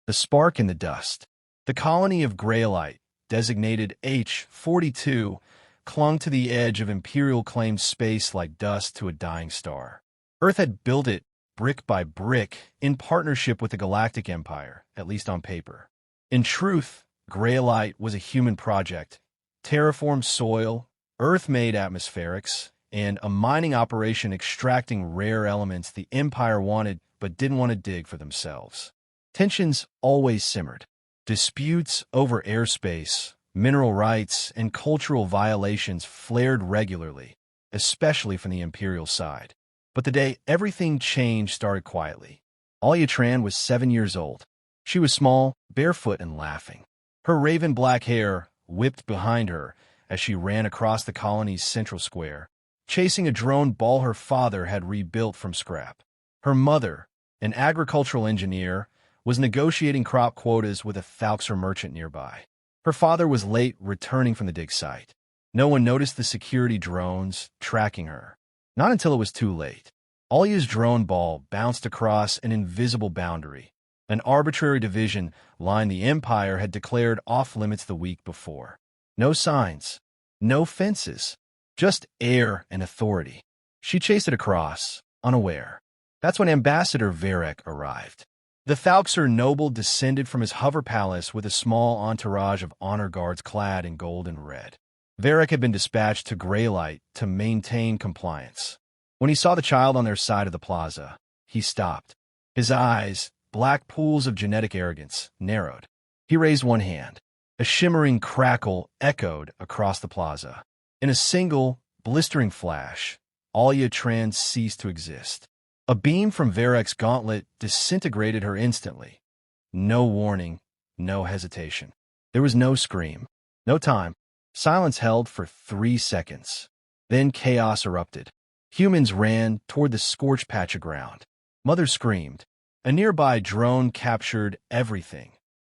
The spark in the dust. The colony of Graylite, designated H-42, clung to the edge of Imperial claimed space like dust to a dying star. Earth had built it, brick by brick, in partnership with the Galactic Empire, at least on paper. In truth, Graylite was a human project. Terraformed soil, Earth-made atmospherics, and a mining operation extracting rare elements the Empire wanted but didn't want to dig for themselves. Tensions always simmered. Disputes over airspace, mineral rights, and cultural violations flared regularly, especially from the Imperial side. But the day everything changed started quietly. Alia Tran was 7 years old. She was small, barefoot, and laughing. Her raven black hair whipped behind her as she ran across the colony's central square, chasing a drone ball her father had rebuilt from scrap. Her mother, an agricultural engineer, was negotiating crop quotas with a Thalxer merchant nearby. Her father was late returning from the dig site. No one noticed the security drones tracking her. Not until it was too late. Alia's drone ball bounced across an invisible boundary. An arbitrary division line the Empire had declared off-limits the week before. No signs, no fences, just air and authority. She chased it across, unaware. That's when Ambassador Varek arrived. The Thalxer noble descended from his hover palace with a small entourage of honor guards clad in gold and red. Varek had been dispatched to Graylite to maintain compliance. When he saw the child on their side of the plaza, he stopped. His eyes, black pools of genetic arrogance, narrowed. He raised one hand. A shimmering crackle echoed across the plaza. In a single, blistering flash, Alia Tran ceased to exist. A beam from Varek's gauntlet disintegrated her instantly. No warning, no hesitation. There was no scream, no time. Silence held for 3 seconds. Then chaos erupted. Humans ran toward the scorched patch of ground. Mothers screamed. A nearby drone captured everything.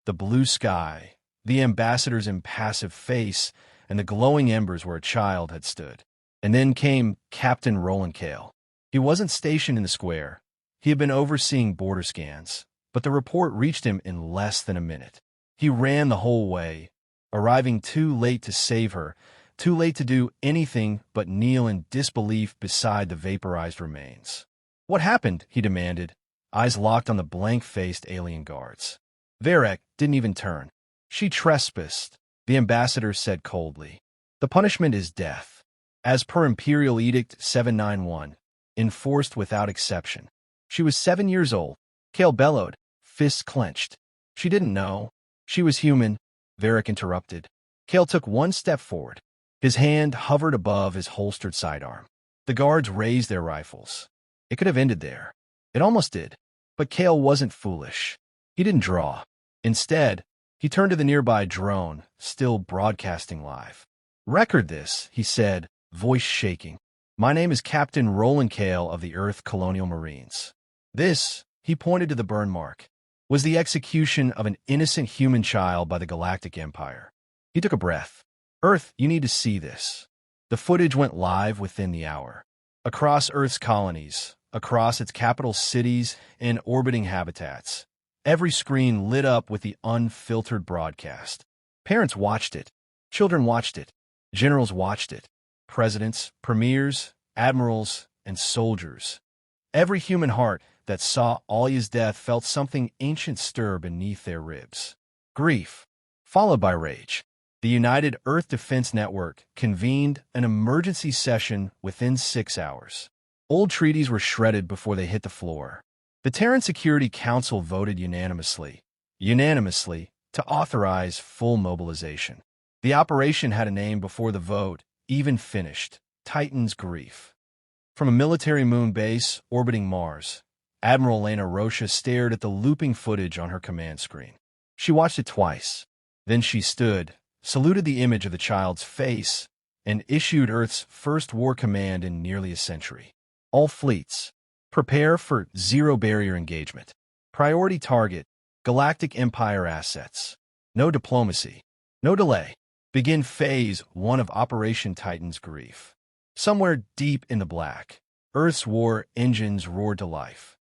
The blue sky, the ambassador's impassive face, and the glowing embers where a child had stood. And then came Captain Roland Kale. He wasn't stationed in the square. He had been overseeing border scans, but the report reached him in less than a minute. He ran the whole way, arriving too late to save her, too late to do anything but kneel in disbelief beside the vaporized remains. "What happened?" he demanded, eyes locked on the blank-faced alien guards. Varek didn't even turn. "She trespassed," the ambassador said coldly. "The punishment is death, as per Imperial Edict 791. Enforced without exception." She was 7 years old. Kale bellowed, fists clenched. She didn't know. She was human. Varek interrupted. Kale took one step forward. His hand hovered above his holstered sidearm. The guards raised their rifles. It could have ended there. It almost did. But Kale wasn't foolish. He didn't draw. Instead, he turned to the nearby drone, still broadcasting live. "Record this," he said, voice shaking. "My name is Captain Roland Kale of the Earth Colonial Marines. This," he pointed to the burn mark, "was the execution of an innocent human child by the Galactic Empire." He took a breath. "Earth, you need to see this." The footage went live within the hour. Across Earth's colonies, across its capital cities and orbiting habitats, every screen lit up with the unfiltered broadcast. Parents watched it. Children watched it. Generals watched it. Presidents, premiers, admirals, and soldiers. Every human heart that saw Alia's death felt something ancient stir beneath their ribs. Grief, followed by rage. The United Earth Defense Network convened an emergency session within 6 hours. Old treaties were shredded before they hit the floor. The Terran Security Council voted unanimously, to authorize full mobilization. The operation had a name before the vote even finished: Titan's Grief. From a military moon base orbiting Mars, Admiral Lena Rocha stared at the looping footage on her command screen. She watched it twice. Then she stood, saluted the image of the child's face, and issued Earth's first war command in nearly a century. All fleets, prepare for zero-barrier engagement. Priority target, Galactic Empire assets. No diplomacy. No delay. Begin Phase 1 of Operation Titan's Grief. Somewhere deep in the black, Earth's war engines roared to life.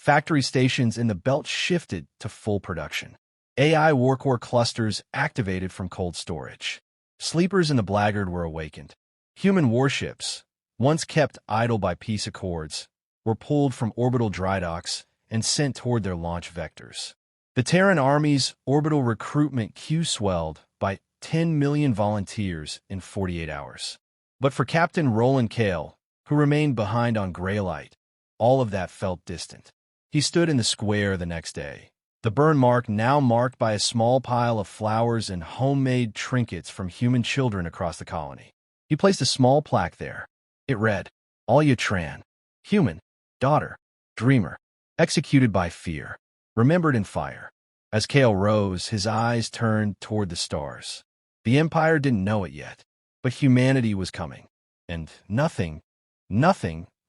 Factory stations in the belt shifted to full production. AI warcore clusters activated from cold storage. Sleepers in the Blackguard were awakened. Human warships, once kept idle by peace accords, were pulled from orbital dry docks and sent toward their launch vectors. The Terran Army's orbital recruitment queue swelled by 10 million volunteers in 48 hours. But for Captain Roland Kale, who remained behind on Greylite, all of that felt distant. He stood in the square the next day, the burn mark now marked by a small pile of flowers and homemade trinkets from human children across the colony. He placed a small plaque there. It read, Alia Tran, human, daughter, dreamer, executed by fear, remembered in fire. As Kale rose, his eyes turned toward the stars. The Empire didn't know it yet, but humanity was coming, and nothing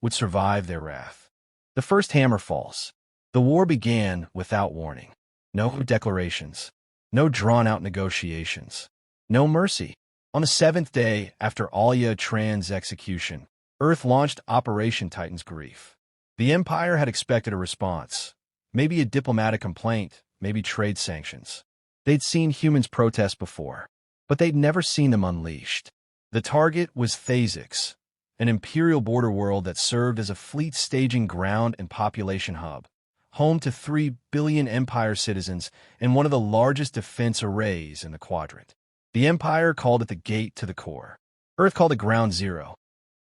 would survive their wrath. The first hammer falls. The war began without warning. No declarations, no drawn-out negotiations, no mercy. On the 7th day after Alia Tran's execution, Earth launched Operation Titan's Grief. The Empire had expected a response, maybe a diplomatic complaint, maybe trade sanctions. They'd seen humans protest before, but they'd never seen them unleashed. The target was Phasix, an Imperial border world that served as a fleet staging ground and population hub, home to 3 billion Empire citizens and one of the largest defense arrays in the quadrant. The Empire called it the gate to the core. Earth called it Ground Zero.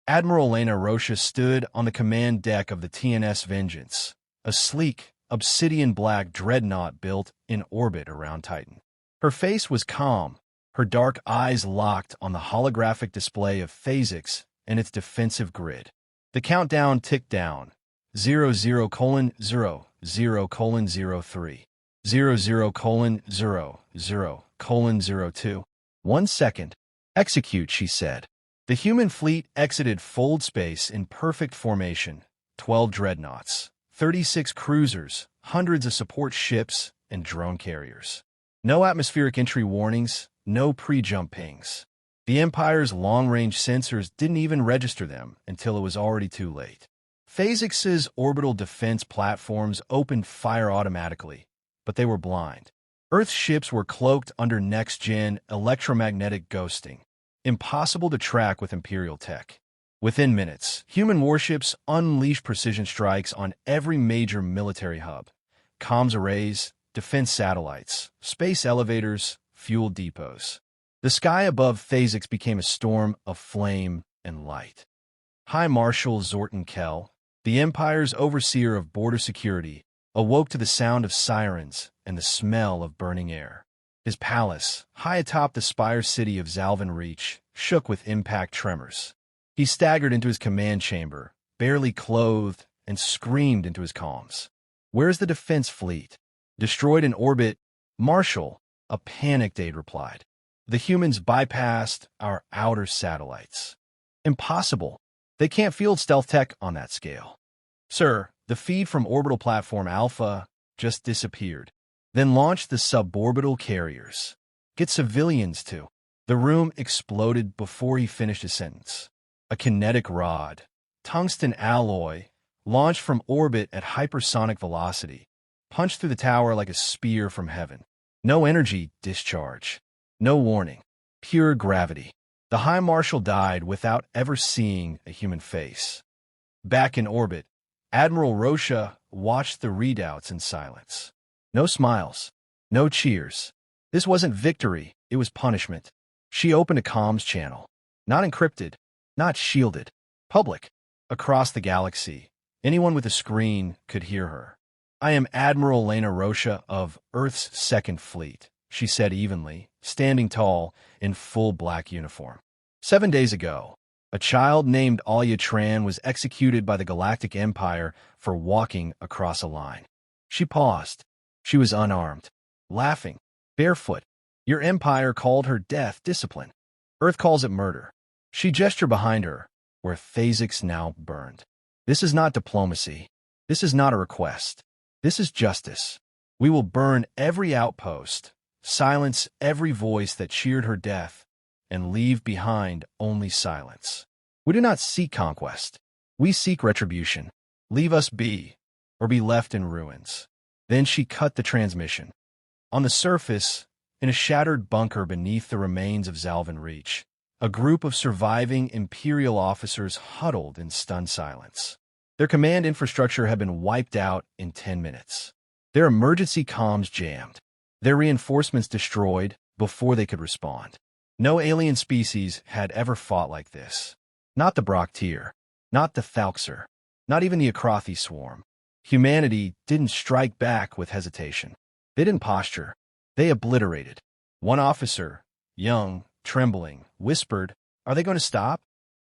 Admiral Lena Rocha stood on the command deck of the TNS Vengeance, a sleek, obsidian-black dreadnought built in orbit around Titan. Her face was calm, her dark eyes locked on the holographic display of Phasix and its defensive grid. The countdown ticked down, 00:00:03, 00:00:02. 1 second. Execute, she said. The human fleet exited fold space in perfect formation, 12 dreadnoughts, 36 cruisers, hundreds of support ships, and drone carriers. No atmospheric entry warnings, no pre-jump pings. The Empire's long-range sensors didn't even register them until it was already too late. Phasix's orbital defense platforms opened fire automatically, but they were blind. Earth's ships were cloaked under next-gen electromagnetic ghosting, impossible to track with Imperial tech. Within minutes, human warships unleashed precision strikes on every major military hub: comms arrays, defense satellites, space elevators, fuel depots. The sky above Phasix became a storm of flame and light. High Marshal Zorton Kell, the Empire's overseer of border security, awoke to the sound of sirens and the smell of burning air. His palace, high atop the spire city of Zalvin Reach, shook with impact tremors. He staggered into his command chamber, barely clothed, and screamed into his comms. "Where's the defense fleet?" "Destroyed in orbit, Marshal," a panicked aide replied. "The humans bypassed our outer satellites." "Impossible. They can't field stealth tech on that scale." "Sir, the feed from orbital platform Alpha just disappeared. Then launch the suborbital carriers. Get civilians too." The room exploded before he finished his sentence. A kinetic rod, tungsten alloy, launched from orbit at hypersonic velocity, punched through the tower like a spear from heaven. No energy discharge. No warning. Pure gravity. The High Marshal died without ever seeing a human face. Back in orbit, Admiral Rocha watched the readouts in silence. No smiles. No cheers. This wasn't victory, it was punishment. She opened a comms channel. Not encrypted. Not shielded. Public. Across the galaxy, anyone with a screen could hear her. "I am Admiral Lena Rocha of Earth's Second Fleet," she said evenly, standing tall in full black uniform. 7 days ago, a child named Alia Tran was executed by the Galactic Empire for walking across a line. She paused. She was unarmed, laughing, barefoot. "Your empire called her death discipline. Earth calls it murder." She gestured behind her, where Phasix now burned. "This is not diplomacy. This is not a request. This is justice. We will burn every outpost, silence every voice that cheered her death, and leave behind only silence. We do not seek conquest. We seek retribution. Leave us be. or be left in ruins. Then she cut the transmission. On the surface, in a shattered bunker beneath the remains of Zalvin Reach, a group of surviving Imperial officers huddled in stunned silence. Their command infrastructure had been wiped out in 10 minutes. Their emergency comms jammed. Their reinforcements destroyed before they could respond. No alien species had ever fought like this. Not the Broctier, not the Thalxer, not even the Akrathi swarm. Humanity didn't strike back with hesitation. They didn't posture. They obliterated. One officer, young, trembling, whispered, "Are they going to stop?"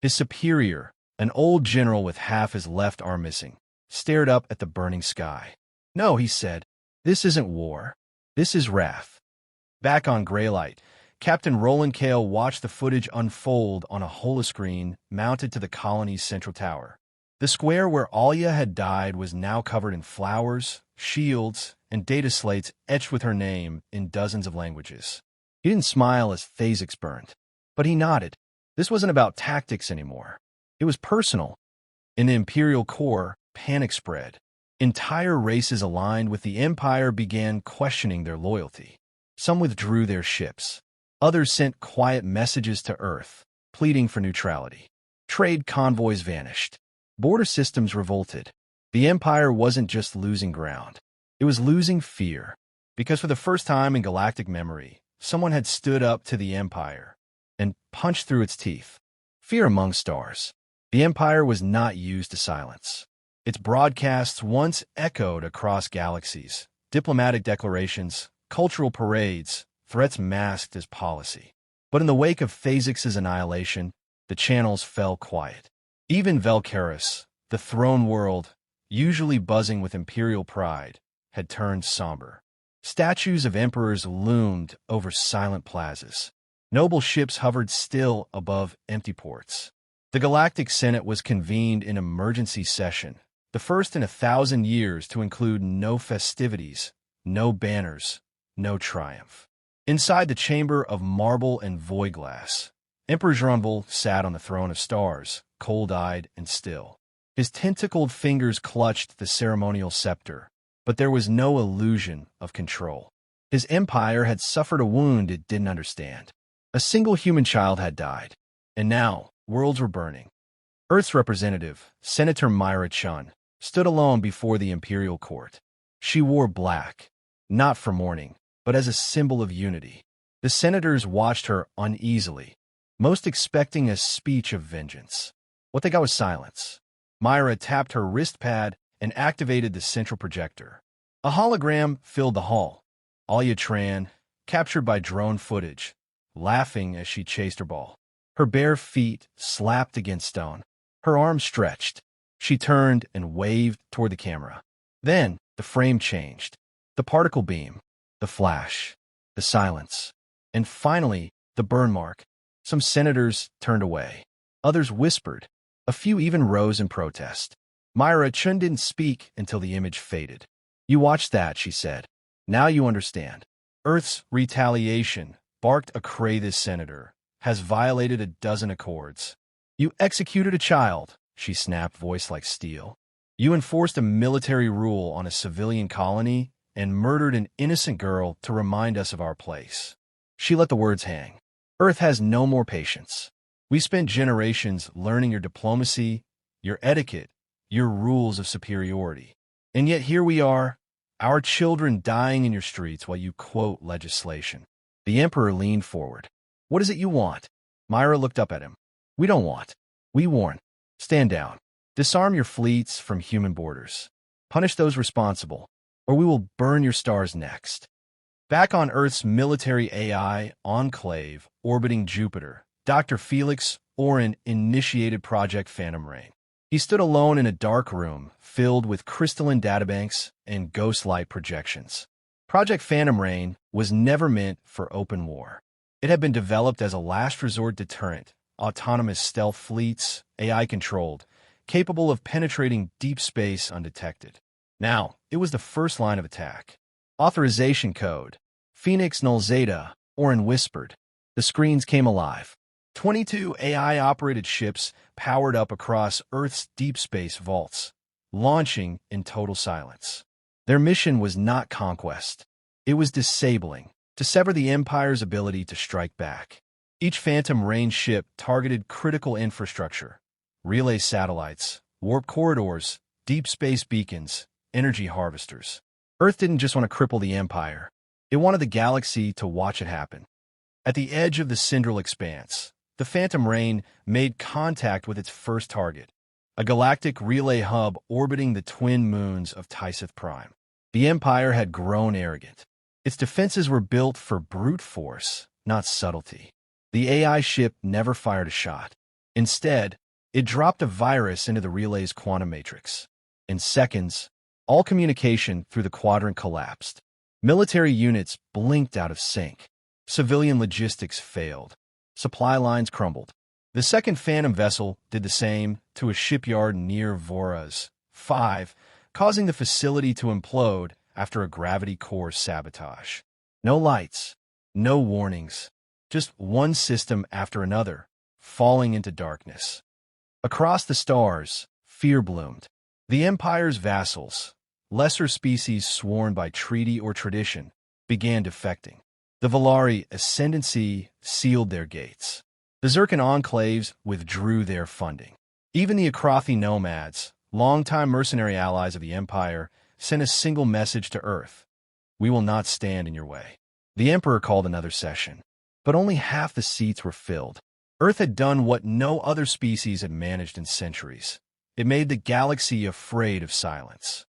His superior, an old general with half his left arm missing, stared up at the burning sky. "No," he said. "This isn't war. This is wrath." Back on Greylight, Captain Roland Kale watched the footage unfold on a holoscreen mounted to the colony's central tower. The square where Alia had died was now covered in flowers, shields, and data slates etched with her name in dozens of languages. He didn't smile as Phasix burned, but he nodded. This wasn't about tactics anymore. It was personal. In the Imperial core, panic spread. Entire races aligned with the Empire began questioning their loyalty. Some withdrew their ships. Others sent quiet messages to Earth, pleading for neutrality. Trade convoys vanished. Border systems revolted. The Empire wasn't just losing ground. It was losing fear. Because for the first time in galactic memory, someone had stood up to the Empire and punched through its teeth. Fear among stars. The Empire was not used to silence. Its broadcasts once echoed across galaxies, diplomatic declarations, cultural parades, threats masked as policy. But in the wake of Phasix's annihilation, the channels fell quiet. Even Velcaris, the throne world, usually buzzing with imperial pride, had turned somber. Statues of emperors loomed over silent plazas. Noble ships hovered still above empty ports. The Galactic Senate was convened in emergency session, the first in 1,000 years to include no festivities, no banners, no triumph. Inside the chamber of marble and void glass, Emperor Jronvil sat on the throne of stars, cold-eyed and still. His tentacled fingers clutched the ceremonial scepter, but there was no illusion of control. His empire had suffered a wound it didn't understand. A single human child had died, and now worlds were burning. Earth's representative, Senator Myra Chun, stood alone before the Imperial court. She wore black, not for mourning, but as a symbol of unity. The senators watched her uneasily, most expecting a speech of vengeance. What they got was silence. Myra tapped her wrist pad and activated the central projector. A hologram filled the hall. Alia Tran, captured by drone footage, laughing as she chased her ball. Her bare feet slapped against stone. Her arms stretched. She turned and waved toward the camera. Then the frame changed. The particle beam, the flash, the silence, and finally the burn mark. Some senators turned away. Others whispered. A few even rose in protest. Myra Chun didn't speak until the image faded. "You watched that," she said. "Now you understand. Earth's retaliation," barked a Krathis senator, "has violated a dozen accords. You executed a child," she snapped, voice like steel. "You enforced a military rule on a civilian colony and murdered an innocent girl to remind us of our place." She let the words hang. "Earth has no more patience. We spent generations learning your diplomacy, your etiquette, your rules of superiority. And yet here we are, our children dying in your streets while you quote legislation." The Emperor leaned forward. "What is it you want?" Myra looked up at him. "We don't want. We warn. Stand down. Disarm your fleets from human borders. Punish those responsible, or we will burn your stars next." Back on Earth's military AI enclave orbiting Jupiter, Dr. Felix Oren initiated Project Phantom Rain. He stood alone in a dark room filled with crystalline databanks and ghost light projections. Project Phantom Rain was never meant for open war. It had been developed as a last resort deterrent, autonomous stealth fleets, AI-controlled, capable of penetrating deep space undetected. Now, it was the first line of attack. Authorization code. Phoenix Null Zeta, Oren whispered. The screens came alive. 22 AI-operated ships powered up across Earth's deep space vaults. launching in total silence. Their mission was not conquest. It was disabling, to sever the Empire's ability to strike back. Each Phantom Range ship targeted critical infrastructure, relay satellites, warp corridors, deep space beacons, energy harvesters. Earth didn't just want to cripple the Empire. It wanted the galaxy to watch it happen. At the edge of the Syndral Expanse, the Phantom Rain made contact with its first target, a galactic relay hub orbiting the twin moons of Tyseth Prime. The Empire had grown arrogant. Its defenses were built for brute force, not subtlety. The AI ship never fired a shot. Instead, it dropped a virus into the relay's quantum matrix. In seconds, all communication through the quadrant collapsed. Military units blinked out of sync. Civilian logistics failed. Supply lines crumbled. The second Phantom vessel did the same to a shipyard near Voraz 5, causing the facility to implode after a gravity core sabotage. No lights, no warnings, just one system after another, falling into darkness. Across the stars, fear bloomed. The Empire's vassals, lesser species sworn by treaty or tradition, began defecting. The Valari ascendancy sealed their gates. The Zircon enclaves withdrew their funding. Even the Akrathi nomads, longtime mercenary allies of the Empire, sent a single message to Earth: "We will not stand in your way." The Emperor called another session, but only half the seats were filled. Earth had done what no other species had managed in centuries. It made the galaxy afraid of silence.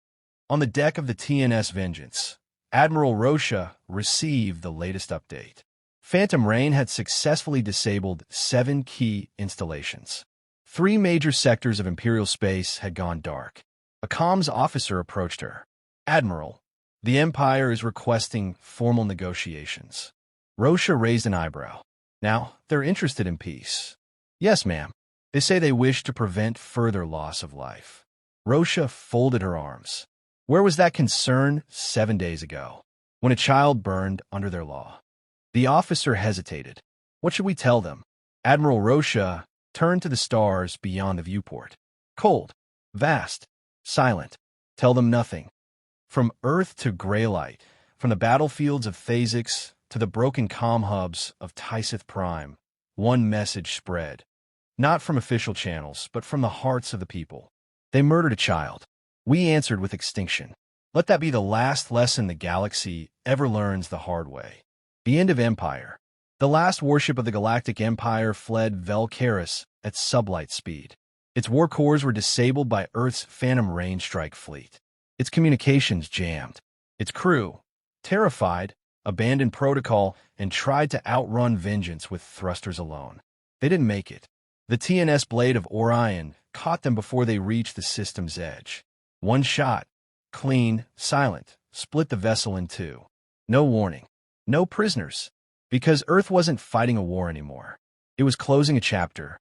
On the deck of the TNS Vengeance, Admiral Rosha received the latest update. Phantom Rain had successfully disabled 7 key installations. 3 major sectors of Imperial space had gone dark. A comms officer approached her. "Admiral, the Empire is requesting formal negotiations." Rosha raised an eyebrow. "Now, they're interested in peace." "Yes, ma'am. They say they wish to prevent further loss of life." Rosha folded her arms. Where was that concern 7 days ago, when a child burned under their law? The officer hesitated. "What should we tell them?" Admiral Rosha turned to the stars beyond the viewport. "Cold, vast, silent. Tell them nothing. From Earth to Greylite, from the battlefields of Thasix to the broken comm hubs of Tyseth Prime, one message spread. Not from official channels, but from the hearts of the people. They murdered a child. We answered with extinction. Let that be the last lesson the galaxy ever learns the hard way. The end of Empire. The last warship of the Galactic Empire fled Velcaris at sublight speed. Its war cores were disabled by Earth's Phantom Rain strike fleet. Its communications jammed. Its crew, terrified, abandoned protocol and tried to outrun Vengeance with thrusters alone. They didn't make it. The TNS blade of Orion caught them before they reached the system's edge. One shot, clean, silent, split the vessel in two. No warning. No prisoners. Because Earth wasn't fighting a war anymore. It was closing a chapter.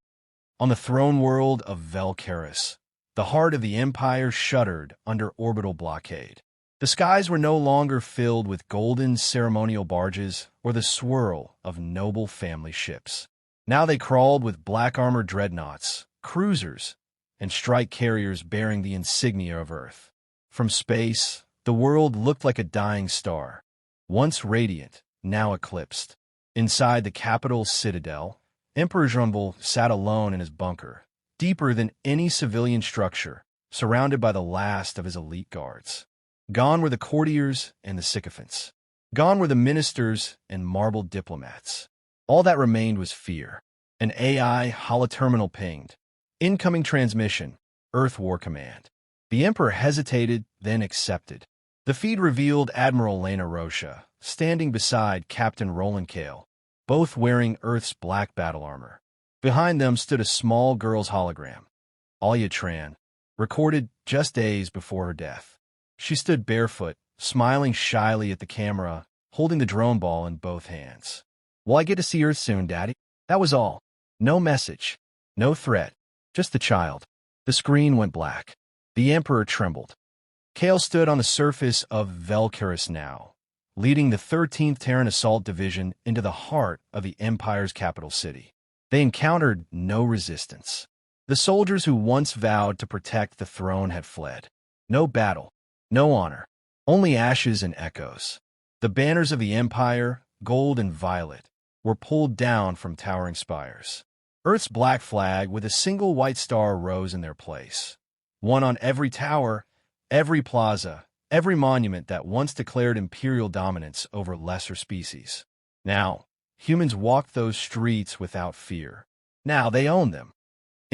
On the throne world of Velcaris, the heart of the Empire shuddered under orbital blockade. The skies were no longer filled with golden ceremonial barges or the swirl of noble family ships. Now they crawled with black armor dreadnoughts, cruisers, and strike carriers bearing the insignia of Earth. From space, the world looked like a dying star, once radiant, now eclipsed. Inside the capital citadel, Emperor Zhumval sat alone in his bunker, deeper than any civilian structure, surrounded by the last of his elite guards. Gone were the courtiers and the sycophants. Gone were the ministers and marbled diplomats. All that remained was fear. An AI holoterminal pinged. Incoming transmission, Earth War Command. The Emperor hesitated, then accepted. The feed revealed Admiral Lena Rosha, standing beside Captain Roland Kale, both wearing Earth's black battle armor. Behind them stood a small girl's hologram, Alia Tran, recorded just days before her death. She stood barefoot, smiling shyly at the camera, holding the drone ball in both hands. "Will I get to see Earth soon, Daddy?" That was all. No message. No threat. Just the child. The screen went black. The Emperor trembled. Kale stood on the surface of Velcaris now, leading the 13th Terran Assault Division into the heart of the Empire's capital city. They encountered no resistance. The soldiers who once vowed to protect the throne had fled. No battle, no honor, only ashes and echoes. The banners of the Empire, gold and violet, were pulled down from towering spires. Earth's black flag with a single white star rose in their place. One on every tower, every plaza, every monument that once declared imperial dominance over lesser species. Now, humans walked those streets without fear. Now they own them.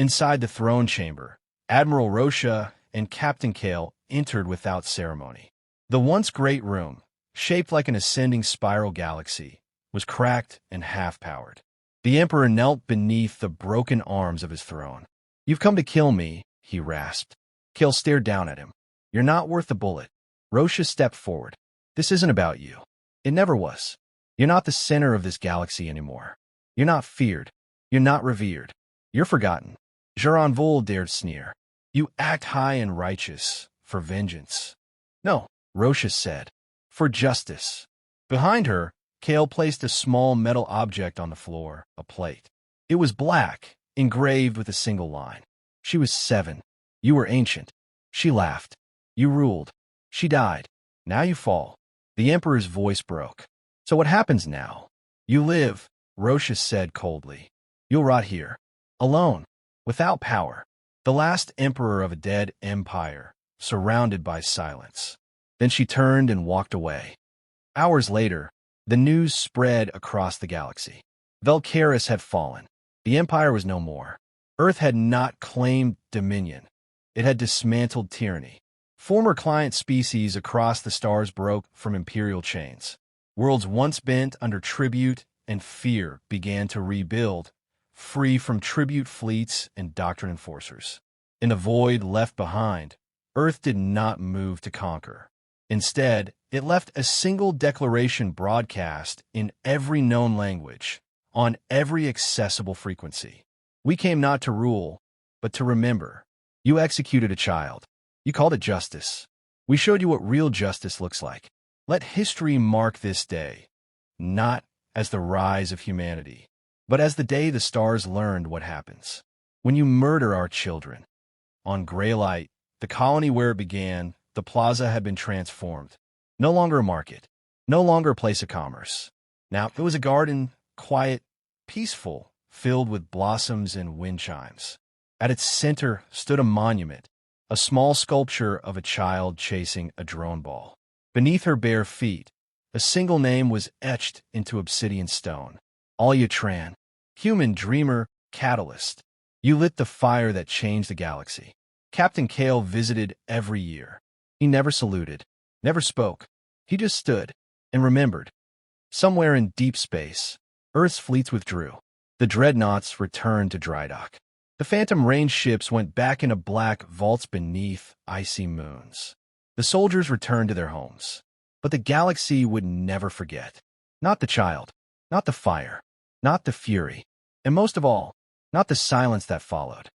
Inside the throne chamber, Admiral Rosha and Captain Kale entered without ceremony. The once great room, shaped like an ascending spiral galaxy, was cracked and half-powered. The Emperor knelt beneath the broken arms of his throne. "You've come to kill me," he rasped. Kale stared down at him. "You're not worth a bullet." Rosha stepped forward. "This isn't about you. It never was. You're not the center of this galaxy anymore. You're not feared. You're not revered. You're forgotten." Jaron Vul dared sneer. "You act high and righteous, for vengeance." "No," Rosha said, "for justice." Behind her, Kale placed a small metal object on the floor, a plate. It was black, engraved with a single line. "She was 7. You were ancient." She laughed. "You ruled. She died. Now you fall." The Emperor's voice broke. "So what happens now?" "You live," Rosha said coldly. "You'll rot here. Alone. Without power. The last emperor of a dead empire, surrounded by silence." Then she turned and walked away. Hours later, the news spread across the galaxy. Velcaris had fallen. The Empire was no more. Earth had not claimed dominion. It had dismantled tyranny. Former client species across the stars broke from imperial chains. Worlds once bent under tribute and fear began to rebuild, free from tribute fleets and doctrine enforcers. In the void left behind, Earth did not move to conquer. Instead, it left a single declaration broadcast in every known language, on every accessible frequency. "We came not to rule, but to remember. You executed a child. You called it justice. We showed you what real justice looks like. Let history mark this day, not as the rise of humanity, but as the day the stars learned what happens when you murder our children." On Greylite, the colony where it began, the plaza had been transformed. No longer a market, no longer a place of commerce. Now it was a garden, quiet, peaceful, filled with blossoms and wind chimes. At its center stood a monument, a small sculpture of a child chasing a drone ball. Beneath her bare feet, a single name was etched into obsidian stone. Alyatran, human dreamer, catalyst. You lit the fire that changed the galaxy. Captain Kale visited every year. He never saluted, never spoke. He just stood and remembered. Somewhere in deep space, Earth's fleets withdrew. The dreadnoughts returned to dry dock. The phantom range ships went back into black vaults beneath icy moons. The soldiers returned to their homes. But the galaxy would never forget. Not the child, not the fire, not the fury, and most of all, not the silence that followed.